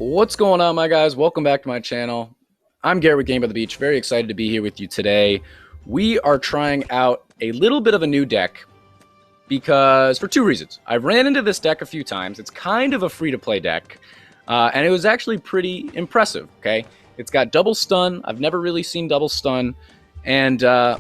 What's going on, my guys? Welcome back to my channel. I'm Garrett with Game by the Beach. Very excited to be here with you today. We are trying out a little bit of a new deck because for two reasons. I've ran into this deck a few times. It's kind of a free-to-play deck, and it was actually pretty impressive, okay? It's got double stun. I've never really seen double stun, and the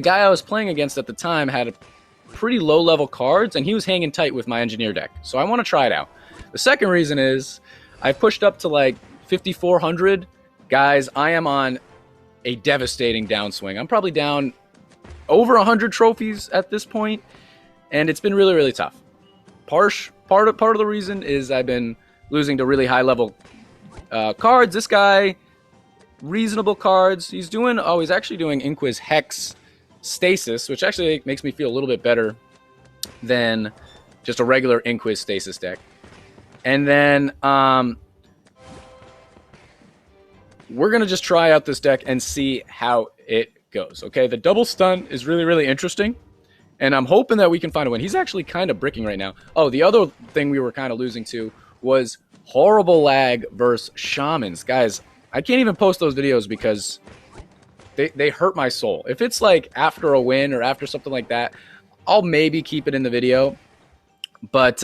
guy I was playing against at the time had pretty low-level cards, and he was hanging tight with my engineer deck, so I want to try it out. The second reason is I've pushed up to like 5,400. Guys, I am on a devastating downswing. I'm probably down over 100 trophies at this point, and it's been really, really tough. Part of the reason is I've been losing to really high-level cards. This guy, reasonable cards. He's actually doing Inquis Hex Stasis, which actually makes me feel a little bit better than just a regular Inquis Stasis deck. And then we're going to just try out this deck and see how it goes. Okay, the double stun is really, really interesting. And I'm hoping that we can find a win. He's actually kind of bricking right now. Oh, the other thing we were kind of losing to was horrible lag versus Shamans. Guys, I can't even post those videos because they hurt my soul. If it's like after a win or after something like that, I'll maybe keep it in the video. But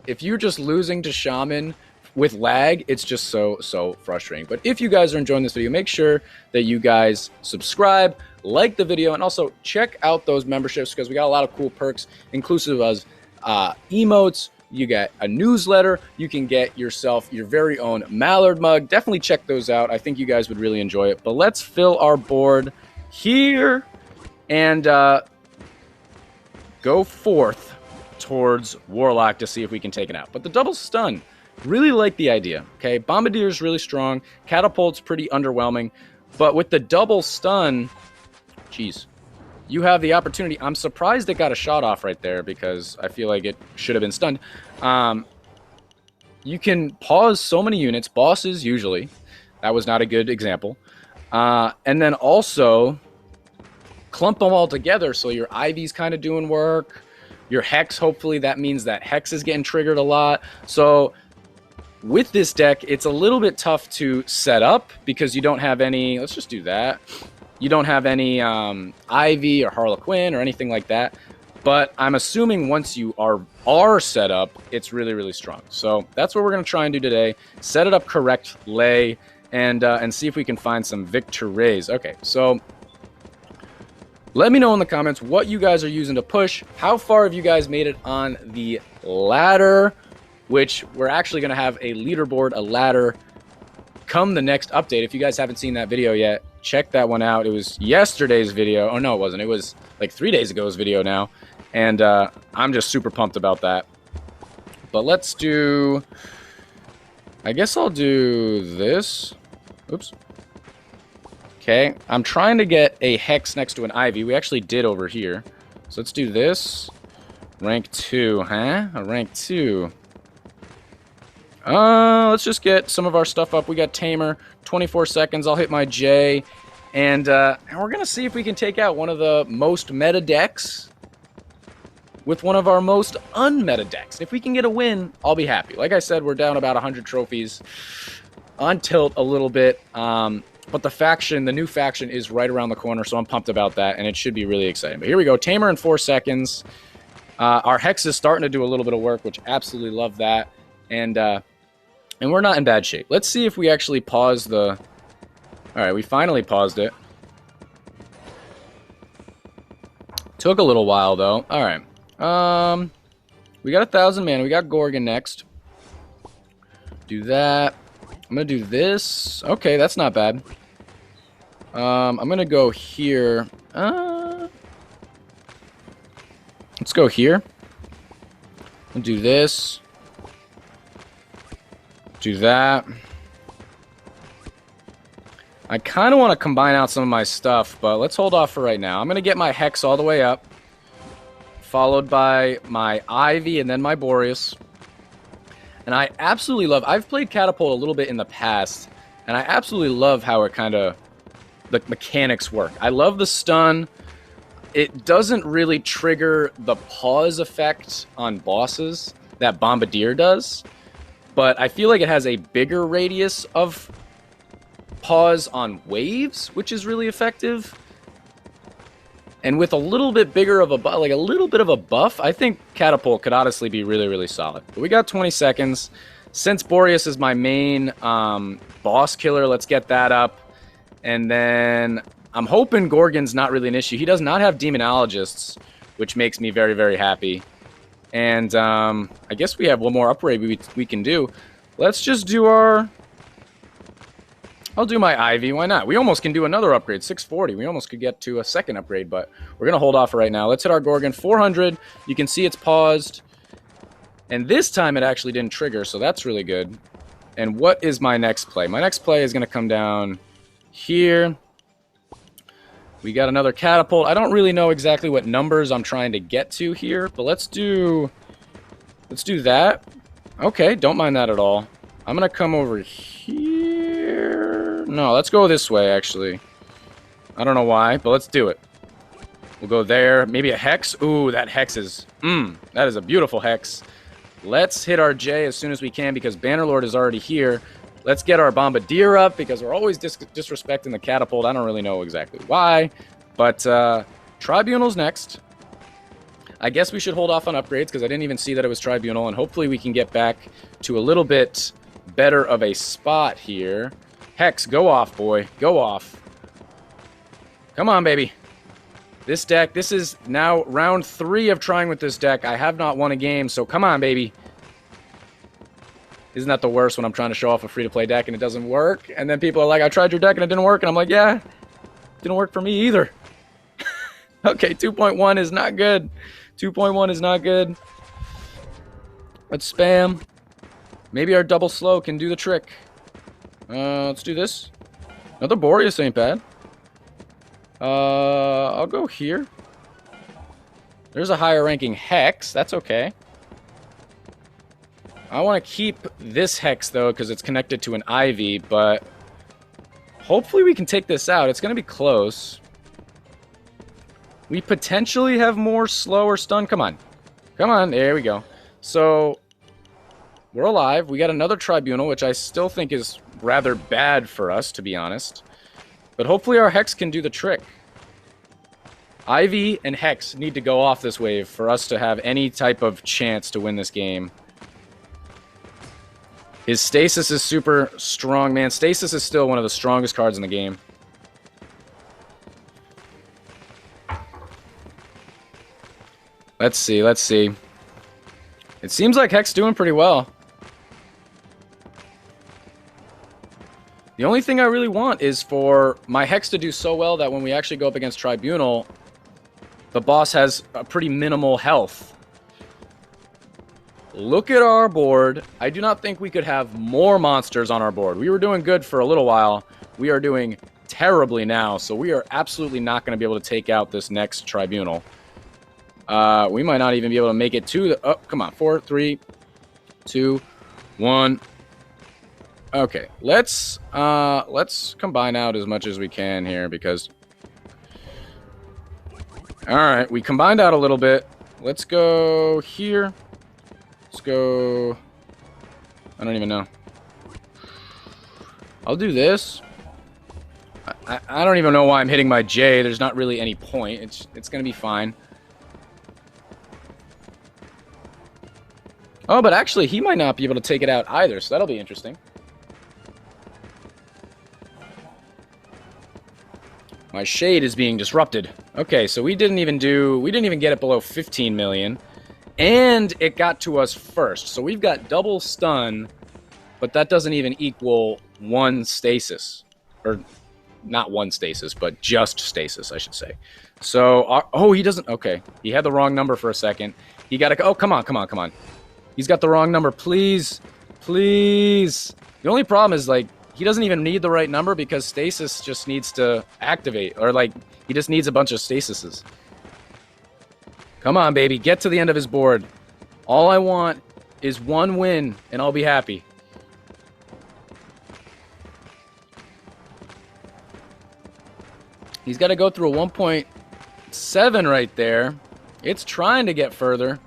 if you're just losing to Shaman with lag, it's just so frustrating. But if you guys are enjoying this video, make sure that you guys subscribe, like the video, and also check out those memberships because we got a lot of cool perks, inclusive of emotes. You get a newsletter. You can get yourself your very own Mallard mug. Definitely check those out. I think you guys would really enjoy it. But let's fill our board here and go forth towards Warlock to see if we can take it out. But the double stun, really like the idea. Okay, Bombardier is really strong. Catapult's pretty underwhelming. But with the double stun, geez, you have the opportunity. I'm surprised it got a shot off right there because I feel like it should have been stunned. You can pause so many units, bosses usually. That was not a good example. And then also clump them all together so your Ivy's kind of doing work. Your Hex, hopefully that means that Hex is getting triggered a lot. So with this deck, it's a little bit tough to set up because you don't have any, let's just do that. You don't have any Ivy or Harlequin or anything like that. But I'm assuming once you are set up, it's really, really strong. So that's what we're going to try and do today. Set it up correctly and see if we can find some victories. Okay, so let me know in the comments what you guys are using to push. How far have you guys made it on the ladder? Which we're actually going to have a leaderboard, a ladder, come the next update. If you guys haven't seen that video yet, check that one out. It was yesterday's video. Oh, no, it wasn't. It was like 3 days ago's video now. And I'm just super pumped about that. But let's do... I guess I'll do this. Oops. Okay, I'm trying to get a Hex next to an Ivy. We actually did over here. So let's do this. Rank 2, huh? A rank 2. Let's just get some of our stuff up. We got Tamer, 24 seconds. I'll hit my J. And we're going to see if we can take out one of the most meta decks with one of our most unmeta decks. If we can get a win, I'll be happy. Like I said, we're down about 100 trophies. On tilt a little bit. But the new faction is right around the corner, so I'm pumped about that, and it should be really exciting. But here we go. Tamer in 4 seconds. Our Hex is starting to do a little bit of work, which absolutely love that. And we're not in bad shape. Let's see if we actually pause the... All right, we finally paused it. Took a little while, though. All right. We got 1,000 mana. We got Gorgon next. Do that. I'm going to do this. Okay, that's not bad. I'm going to go here. Let's go here. I'll do this. Do that. I kind of want to combine out some of my stuff, but let's hold off for right now. I'm going to get my Hex all the way up, followed by my Ivy and then my Boreas. And I absolutely love... I've played Catapult a little bit in the past, and I absolutely love how it kind of... the mechanics work. I love the stun. It doesn't really trigger the pause effect on bosses that Bombardier does. but I feel like it has a bigger radius of pause on waves, which is really effective. And with a little bit bigger of a like a little bit of a buff, I think Catapult could honestly be really, really solid. But we got 20 seconds. Since Boreas is my main boss killer, let's get that up. And then I'm hoping Gorgon's not really an issue. He does not have Demonologists, which makes me very, very happy. And I guess we have one more upgrade we can do. Let's just do our... I'll do my Ivy. Why not? We almost can do another upgrade. 640. We almost could get to a second upgrade, but we're going to hold off right now. Let's hit our Gorgon. 400. You can see it's paused. And this time it actually didn't trigger, so that's really good. And what is my next play? My next play is going to come down here. We got another Catapult. I don't really know exactly what numbers I'm trying to get to here, but let's do that. Okay, don't mind that at all. I'm going to come over here. No, let's go this way, actually. I don't know why, but let's do it. We'll go there. Maybe a Hex. Ooh, that Hex is... that is a beautiful Hex. Let's hit our J as soon as we can because Bannerlord is already here. Let's get our Bombardier up because we're always disrespecting the Catapult. I don't really know exactly why, but Tribunal's next. I guess we should hold off on upgrades because I didn't even see that it was Tribunal, and hopefully we can get back to a little bit better of a spot here. Hex, go off, boy. Go off. Come on, baby. This deck, this is now round 3 of trying with this deck. I have not won a game, so come on, baby. Isn't that the worst when I'm trying to show off a free-to-play deck and it doesn't work? And then people are like, I tried your deck and it didn't work. And I'm like, yeah, it didn't work for me either. Okay, 2.1 is not good. 2.1 is not good. Let's spam. Maybe our double slow can do the trick. Let's do this. Another Boreas ain't bad. I'll go here. There's a higher ranking Hex. That's okay. I want to keep this Hex, though, because it's connected to an Ivy, but hopefully we can take this out. It's going to be close. We potentially have more slow or stun. Come on. Come on. There we go. So, we're alive. We got another Tribunal, which I still think is rather bad for us, to be honest. But hopefully our Hex can do the trick. Ivy and Hex need to go off this wave for us to have any type of chance to win this game. His Stasis is super strong, man. Stasis is still one of the strongest cards in the game. Let's see, let's see. It seems like Hex doing pretty well. The only thing I really want is for my Hex to do so well that when we actually go up against Tribunal, the boss has a pretty minimal health. Look at our board. I do not think we could have more monsters on our board. We were doing good for a little while. We are doing terribly now, so we are absolutely not going to be able to take out this next Tribunal. We might not even be able to make it to the... Oh, come on. 4, 3, 2, 1... Okay, let's combine out as much as we can here because... Alright, we combined out a little bit. Let's go here. Let's go... I don't even know. I'll do this. I don't even know why I'm hitting my J. There's not really any point. It's going to be fine. Oh, but actually, he might not be able to take it out either, so that'll be interesting. My shade is being disrupted. Okay, so we didn't even get it below 15 million. And it got to us first. So we've got double stun, but that doesn't even equal 1 stasis. Or, not 1 stasis, but just stasis, I should say. So, oh, he doesn't, okay. He had the wrong number for a second. He got to, oh, come on, come on, come on. He's got the wrong number, please. Please. The only problem is, like, he doesn't even need the right number because stasis just needs to activate. Or, like, he just needs a bunch of stasises. Come on, baby. Get to the end of his board. All I want is 1 win, and I'll be happy. He's got to go through a 1.7 right there. It's trying to get further.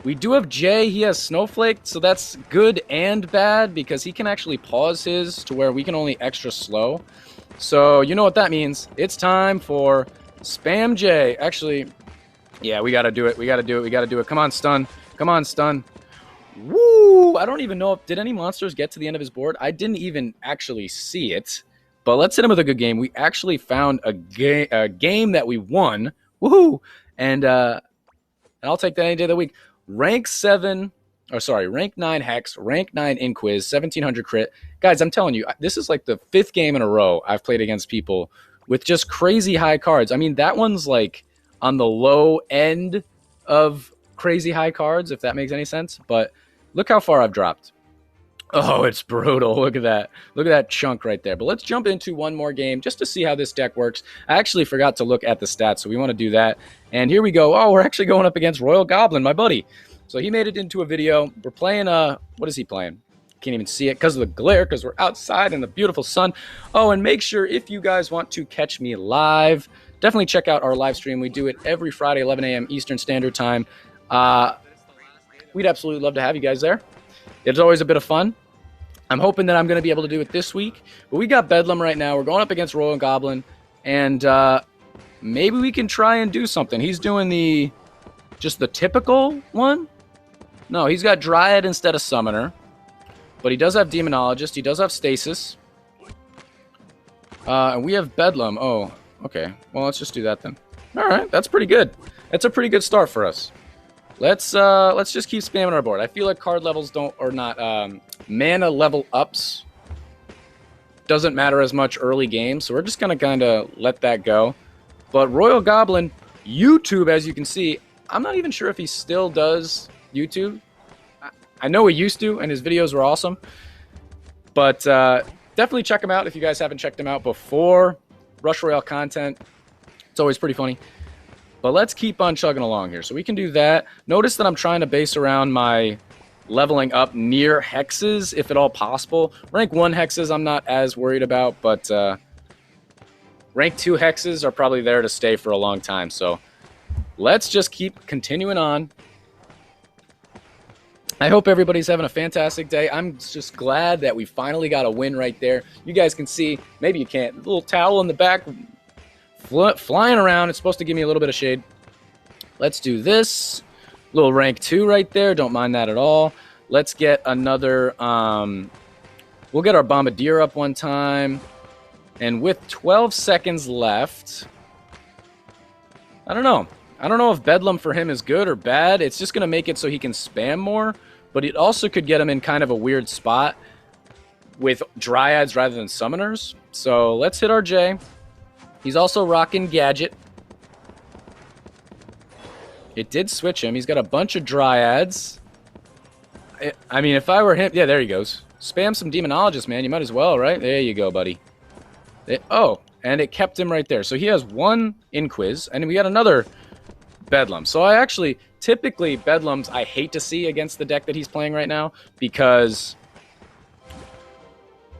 We do have Jay. He has Snowflake, so that's good and bad because he can actually pause his to where we can only extra slow. So you know what that means. It's time for Spam Jay. Actually, yeah, we got to do it. We got to do it. We got to do it. Come on, stun. Come on, stun. Woo! I don't even know if... Did any monsters get to the end of his board? I didn't even actually see it. But let's hit him with a good game. We actually found a game that we won. Woohoo! And I'll take that any day of the week. Rank 7, or sorry, rank 9 Hex, rank 9 Inquiz, 1700 crit. Guys, I'm telling you, this is like the 5th game in a row I've played against people with just crazy high cards. I mean, that one's like on the low end of crazy high cards, if that makes any sense. But look how far I've dropped. Oh, it's brutal. Look at that. Look at that chunk right there. But let's jump into one more game just to see how this deck works. I actually forgot to look at the stats, so we want to do that. And here we go. Oh, we're actually going up against Royal Goblin, my buddy. So he made it into a video. We're playing, what is he playing? Can't even see it because of the glare, because we're outside in the beautiful sun. Oh, and make sure if you guys want to catch me live, definitely check out our live stream. We do it every Friday, 11 a.m. Eastern Standard Time. We'd absolutely love to have you guys there. It's always a bit of fun. I'm hoping that I'm going to be able to do it this week. But we got Bedlam right now. We're going up against Royal Goblin. And maybe we can try and do something. He's doing just the typical one. No, he's got Dryad instead of Summoner. But he does have Demonologist. He does have Stasis. And we have Bedlam. Oh, okay. Well, let's just do that then. All right, that's pretty good. That's a pretty good start for us. Let's just keep spamming our board. I feel like card levels mana level ups doesn't matter as much early game, so we're just gonna kind of let that go. But Royal Goblin, YouTube, as you can see, I'm not even sure if he still does YouTube. I know he used to, and his videos were awesome. But definitely check him out if you guys haven't checked him out before. Rush Royale content. It's always pretty funny. But let's keep on chugging along here. So we can do that. Notice that I'm trying to base around my leveling up near hexes, if at all possible. Rank 1 hexes I'm not as worried about, but rank 2 hexes are probably there to stay for a long time. So let's just keep continuing on. I hope everybody's having a fantastic day. I'm just glad that we finally got a win right there. You guys can see, maybe you can't, a little towel in the back flying around. It's supposed to give me a little bit of shade. Let's do this. Little rank 2 right there. Don't mind that at all. Let's get another... we'll get our Bombardier up one time. And with 12 seconds left... I don't know. I don't know if Bedlam for him is good or bad. It's just going to make it so he can spam more. But it also could get him in kind of a weird spot with Dryads rather than Summoners. So let's hit our J. He's also rocking Gadget. It did switch him. He's got a bunch of Dryads. I mean, if I were him... Yeah, there he goes. Spam some Demonologists, man. You might as well, right? There you go, buddy. And it kept him right there. So he has one Inquiz, and we got another Bedlam. So I actually... Typically, Bedlams I hate to see against the deck that he's playing right now because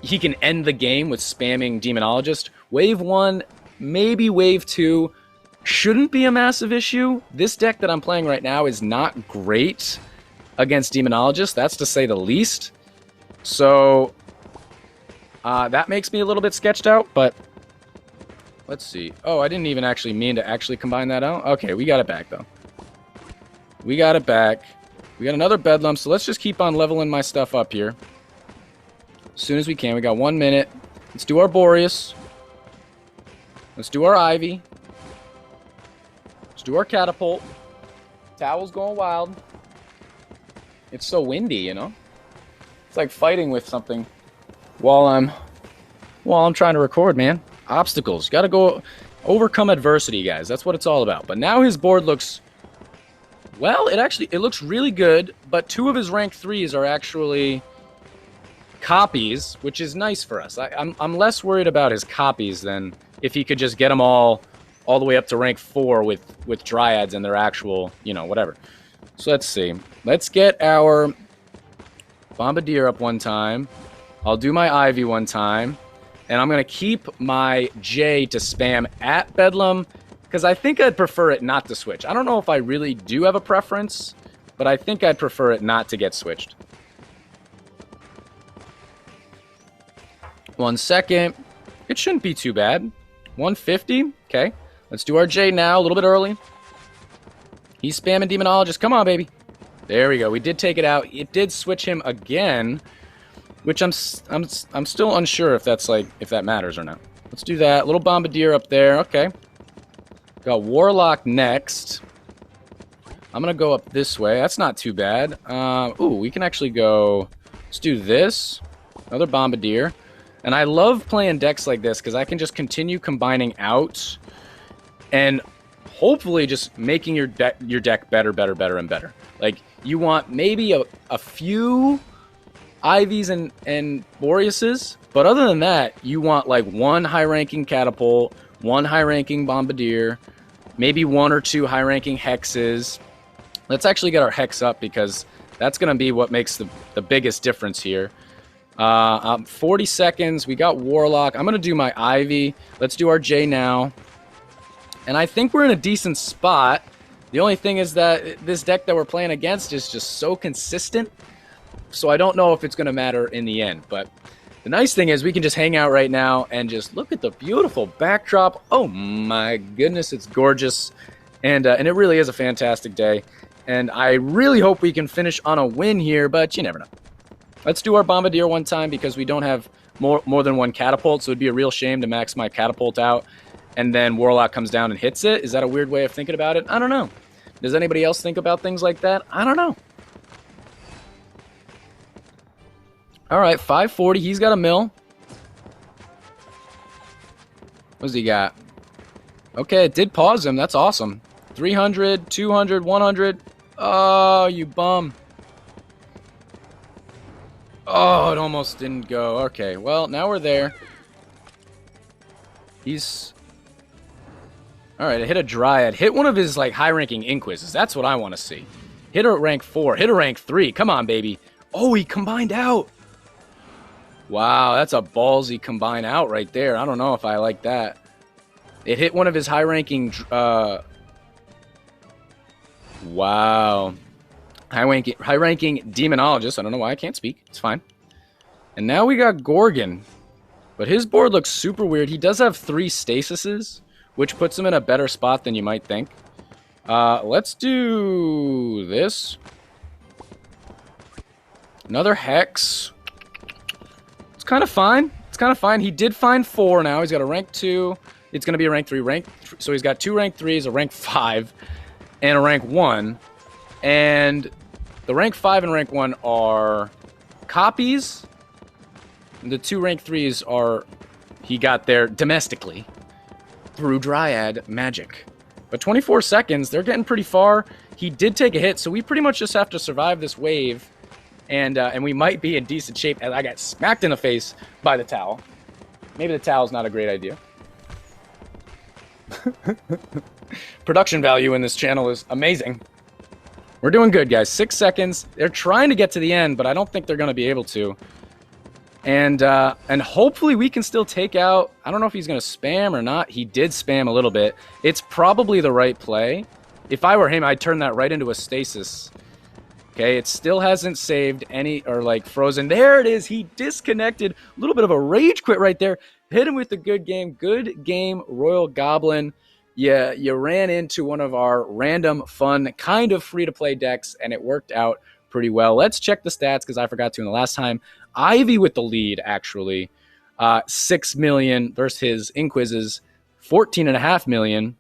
he can end the game with spamming Demonologist. Wave 1... Maybe Wave 2 shouldn't be a massive issue. This deck that I'm playing right now is not great against Demonologist. That's to say the least. So that makes me a little bit sketched out, but let's see. Oh, I didn't even actually mean to actually combine that out. Okay, we got it back, though. We got it back. We got another Bedlam, so let's just keep on leveling my stuff up here as soon as we can. We got 1 minute. Let's do our Boreas. Let's do our Ivy. Let's do our Catapult. Towel's going wild. It's so windy, you know? It's like fighting with something while I'm trying to record, man. Obstacles. Gotta go overcome adversity, guys. That's what it's all about. But now his board looks... Well, it looks really good, but 2 of his rank 3s are actually copies, which is nice for us. I'm less worried about his copies than if he could just get them all the way up to rank 4 with Dryads and their actual, you know, whatever. So let's see. Let's get our Bombardier up one time. I'll do my Ivy one time. And I'm going to keep my J to spam at Bedlam, because I think I'd prefer it not to switch. I don't know if I really do have a preference, but I think I'd prefer it not to get switched. 1 second. It shouldn't be too bad. 150. Okay. Let's do our J now. A little bit early. He's spamming Demonologist. Come on, baby. There we go. We did take it out. It did switch him again, which I'm still unsure if that's like if that matters or not. Let's do that. Little Bombardier up there. Okay. Got Warlock next. I'm gonna go up this way. That's not too bad. Ooh, we can actually go. Let's do this. Another Bombardier. And I love playing decks like this because I can just continue combining out and hopefully just making your deck better, and better. Like, you want maybe a few Ivies and Boreases, but other than that, you want like one high-ranking Catapult, one high-ranking Bombardier, maybe one or two high-ranking Hexes. Let's actually get our Hex up because that's going to be what makes the biggest difference here. 40 seconds. We got Warlock. I'm going to do my Ivy. Let's do our J now. And I think we're in a decent spot. The only thing is that this deck that we're playing against is just so consistent. So I don't know if it's going to matter in the end. But the nice thing is we can just hang out right now and just look at the beautiful backdrop. Oh my goodness, it's gorgeous. And it really is a fantastic day. And I really hope we can finish on a win here, but you never know. Let's do our Bombardier one time because we don't have more than one Catapult, so it'd be a real shame to max my Catapult out and then Warlock comes down and hits it. Is that a weird way of thinking about it? I don't know. Does anybody else think about things like that? I don't know. All right, 540. He's got a mill. What's he got? Okay, it did pause him. That's awesome. 300, 200, 100. Oh, you bum. Oh, it almost didn't go. Okay, well, now we're there. He's... Alright, I hit a Dryad. Hit one of his, like, high-ranking Inquises. That's what I want to see. Hit a rank 4. Hit a rank 3. Come on, baby. Oh, he combined out. Wow, that's a ballsy combine out right there. I don't know if I like that. It hit one of his high-ranking... Wow. High-ranking Demonologist. I don't know why I can't speak. It's fine. And now we got Gorgon. But his board looks super weird. He does have 3 Stasises, which puts him in a better spot than you might think. Let's do this. Another Hex. It's kind of fine. It's kind of fine. He did find 4 now. He's got a rank 2. It's going to be a rank 3. So he's got 2 rank 3s, a rank 5, and a rank 1. And the rank 5 and rank 1 are copies. The 2 rank 3s are he got there domestically through Dryad magic. But 24 seconds, they're getting pretty far. He did take a hit, so we pretty much just have to survive this wave. And we might be in decent shape. And I got smacked in the face by the towel. Maybe the towel's not a great idea. Production value in this channel is amazing. We're doing good, guys. 6 seconds. They're trying to get to the end, but I don't think they're going to be able to. And hopefully we can still take out... I don't know if he's going to spam or not. He did spam a little bit. It's probably the right play. If I were him, I'd turn that right into a stasis. Okay, it still hasn't saved any... Or, like, frozen. There it is. He disconnected. A little bit of a rage quit right there. Hit him with the good game. Good game, Royal Goblin. Yeah, you ran into one of our random, fun, kind of free-to-play decks, and it worked out pretty well. Let's check the stats, because I forgot to in the last time. Ivy with the lead, actually. 6 million versus his Inquises, 14.5 million.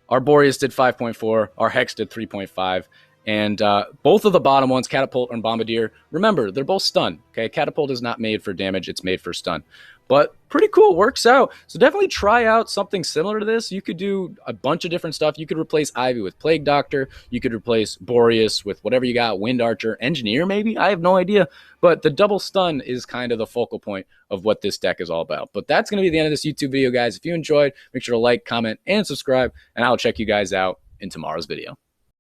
Our Boreas did 5.4. Our Hex did 3.5. And both of the bottom ones, Catapult and Bombardier, remember, they're both stun. Okay, Catapult is not made for damage. It's made for stun. But pretty cool. Works out. So definitely try out something similar to this. You could do a bunch of different stuff. You could replace Ivy with Plague Doctor. You could replace Boreas with whatever you got. Wind Archer. Engineer, maybe? I have no idea. But the double stun is kind of the focal point of what this deck is all about. But that's going to be the end of this YouTube video, guys. If you enjoyed, make sure to like, comment, and subscribe. And I'll check you guys out in tomorrow's video.